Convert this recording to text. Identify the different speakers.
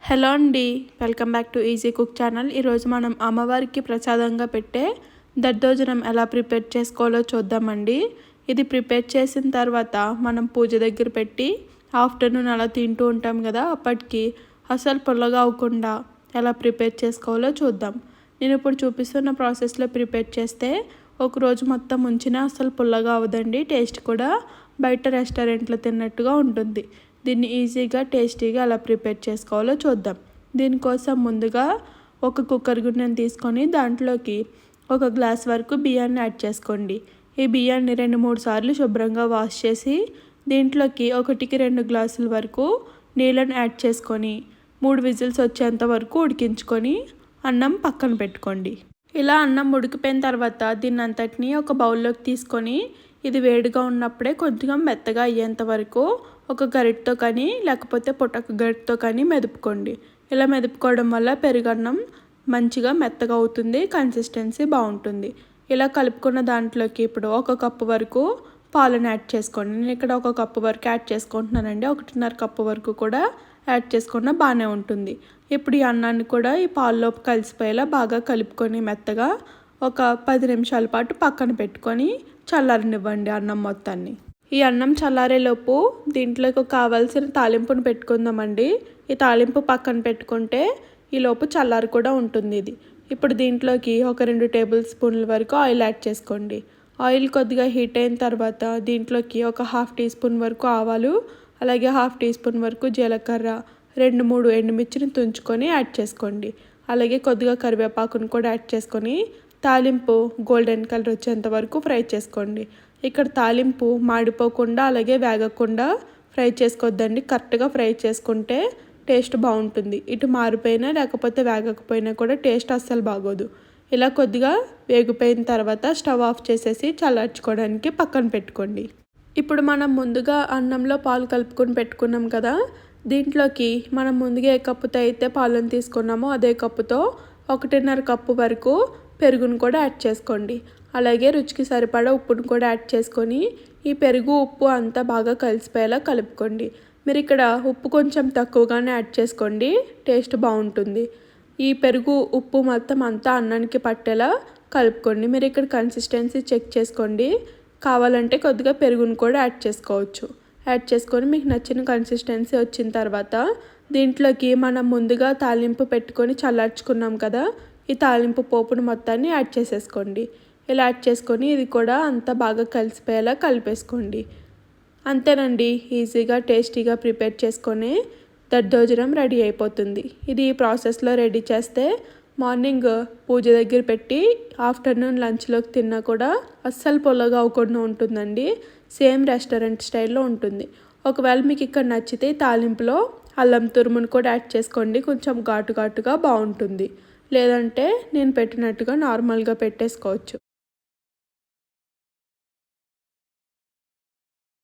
Speaker 1: Hello అండి, welcome back to easy cook channel. ఈరోజు మనం అమ్మవారికి ప్రసాదంగా పెట్టే దద్దోజనం ఎలా ప్రిపేర్ చేసుకోవాలో చూద్దామండి. ఇది ప్రిపేర్ చేసిన తర్వాత మనం పూజ దగ్గర పెట్టి ఆఫ్టర్నూన్ అలా తింటూ ఉంటాం కదా, అప్పటికి అసలు పుల్లగా అవ్వకుండా ఎలా ప్రిపేర్ చేసుకోవాలో చూద్దాం. నేను ఇప్పుడు చూపిస్తున్న ప్రాసెస్లో ప్రిపేర్ చేస్తే ఒకరోజు మొత్తం ఉంచినా అసలు పుల్లగా అవ్వదండి. టేస్ట్ కూడా బయట రెస్టారెంట్లో తిన్నట్టుగా ఉంటుంది. దీన్ని ఈజీగా టేస్టీగా ఎలా ప్రిపేర్ చేసుకోవాలో చూద్దాం. దీనికోసం ముందుగా ఒక కుక్కర్ గిన్నెని తీసుకొని దాంట్లోకి 1 గ్లాస్ వరకు బియ్యాన్ని యాడ్ చేసుకోండి. ఈ బియ్యాన్ని 2-3 సార్లు శుభ్రంగా వాష్ చేసి దీంట్లోకి 1కి 2 గ్లాసుల వరకు నీళ్ళని యాడ్ చేసుకొని 3 విజిల్స్ వచ్చేంత వరకు ఉడికించుకొని అన్నం పక్కన పెట్టుకోండి. ఇలా అన్నం ఉడికిపోయిన తర్వాత దీన్ని అంతటిని ఒక బౌల్లోకి తీసుకొని ఇది వేడిగా ఉన్నప్పుడే కొద్దిగా మెత్తగా అయ్యేంత వరకు ఒక గరిటతో కానీ లేకపోతే పొటక గరిటతో కానీ మెదుపుకోండి. ఇలా మెదుపుకోవడం వల్ల పెరుగన్నం మంచిగా మెత్తగా అవుతుంది, కన్సిస్టెన్సీ బాగుంటుంది. ఇలా కలుపుకున్న దాంట్లోకి ఇప్పుడు 1 కప్పు వరకు పాలను యాడ్ చేసుకోండి. నేను ఇక్కడ 1 కప్పు వరకు యాడ్ చేసుకుంటున్నానండి. 1.5 కప్పు వరకు కూడా యాడ్ చేసుకున్న బాగానే ఉంటుంది. ఇప్పుడు ఈ అన్నాన్ని కూడా ఈ పాల్లోకి కలిసిపోయేలా బాగా కలుపుకొని మెత్తగా ఒక 10 నిమిషాల పాటు పక్కన పెట్టుకొని చల్లారనివ్వండి అన్నం మొత్తాన్ని. ఈ అన్నం చల్లారేలోపు దీంట్లోకి కావాల్సిన తాలింపును పెట్టుకుందామండి. ఈ తాలింపు పక్కన పెట్టుకుంటే ఈలోపు చల్లారి కూడా ఉంటుంది ఇది. ఇప్పుడు దీంట్లోకి ఒక 2 టేబుల్ స్పూన్ల వరకు ఆయిల్ యాడ్ చేసుకోండి. ఆయిల్ కొద్దిగా హీట్ అయిన తర్వాత దీంట్లోకి ఒక 1/2 టీ స్పూన్ వరకు ఆవాలు, అలాగే 1/2 టీ స్పూన్ వరకు జీలకర్ర, 2-3 ఎండుమిర్చిని తుంచుకొని యాడ్ చేసుకోండి. అలాగే కొద్దిగా కరివేపాకును కూడా యాడ్ చేసుకొని తాలింపు గోల్డెన్ కలర్ వచ్చేంత వరకు ఫ్రై చేసుకోండి. ఇక్కడ తాలింపు మాడిపోకుండా అలాగే వేగకుండా ఫ్రై చేసుకోవద్దండి. కరెక్ట్గా ఫ్రై చేసుకుంటే టేస్ట్ బాగుంటుంది. ఇటు మారిపోయినా లేకపోతే వేగకపోయినా కూడా టేస్ట్ అస్సలు బాగోదు. ఇలా కొద్దిగా వేగిపోయిన తర్వాత స్టవ్ ఆఫ్ చేసేసి చల్లార్చుకోవడానికి పక్కన పెట్టుకోండి. ఇప్పుడు మనం ముందుగా అన్నంలో పాలు కలుపుకొని పెట్టుకున్నాం కదా, దీంట్లోకి మనం ముందుగా ఏ కప్పుతో అయితే పాలను తీసుకున్నామో అదే కప్పుతో 1.5 కప్పు వరకు పెరుగును కూడా యాడ్ చేసుకోండి. అలాగే రుచికి సరిపడా ఉప్పును కూడా యాడ్ చేసుకొని ఈ పెరుగు ఉప్పు అంతా బాగా కలిసిపోయేలా కలుపుకోండి. మీరు ఇక్కడ ఉప్పు కొంచెం తక్కువగానే యాడ్ చేసుకోండి, టేస్ట్ బాగుంటుంది. ఈ పెరుగు ఉప్పు మొత్తం అంతా అన్నానికి పట్టేలా కలుపుకోండి. మీరు ఇక్కడ కన్సిస్టెన్సీ చెక్ చేసుకోండి. కావాలంటే కొద్దిగా పెరుగును కూడా యాడ్ చేసుకోవచ్చు. యాడ్ చేసుకొని మీకు నచ్చిన కన్సిస్టెన్సీ వచ్చిన తర్వాత దీంట్లోకి మనం ముందుగా తాలింపు పెట్టుకొని చల్లార్చుకున్నాం కదా, ఈ తాలింపు పోపును మొత్తాన్ని యాడ్ చేసేసుకోండి. ఇలా యాడ్ చేసుకొని ఇది కూడా అంతా బాగా కలిసిపోయేలా కలిపేసుకోండి. అంతేనండి, ఈజీగా టేస్టీగా ప్రిపేర్ చేసుకొని దద్దోజనం రెడీ అయిపోతుంది. ఇది ఈ ప్రాసెస్లో రెడీ చేస్తే మార్నింగ్ పూజ దగ్గర పెట్టి ఆఫ్టర్నూన్ లంచ్లోకి తిన్నా కూడా అస్సలు పొల్లగా అవ్వకుండా ఉంటుందండి. సేమ్ రెస్టారెంట్ స్టైల్లో ఉంటుంది. ఒకవేళ మీకు ఇక్కడ నచ్చితే తాలింపులో అల్లం తురుమును కూడా యాడ్ చేసుకోండి, కొంచెం ఘాటుగా బాగుంటుంది. లేదంటే నేను పెట్టినట్టుగా నార్మల్గా పెట్టేసుకోవచ్చు.